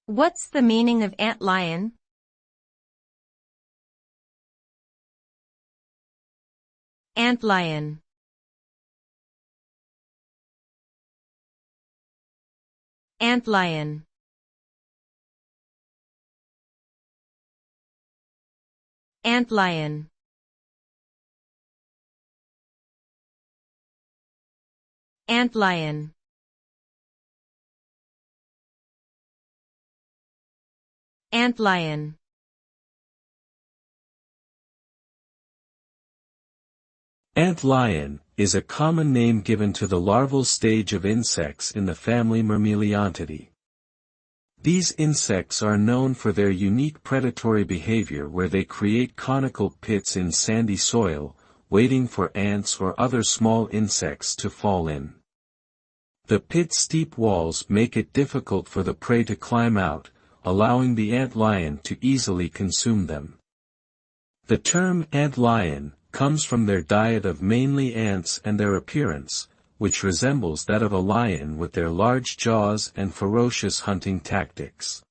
What's the meaning of antlion? Antlion. Antlion. Antlion. Antlion. Antlion. Antlion is a common name given to the larval stage of insects in the family Myrmeleontidae. These insects are known for their unique predatory behavior where they create conical pits in sandy soil, waiting for ants or other small insects to fall in. The pit's steep walls make it difficult for the prey to climb out, allowing the antlion to easily consume them. The term antlion comes from their diet of mainly ants and their appearance, which resembles that of a lion with their large jaws and ferocious hunting tactics.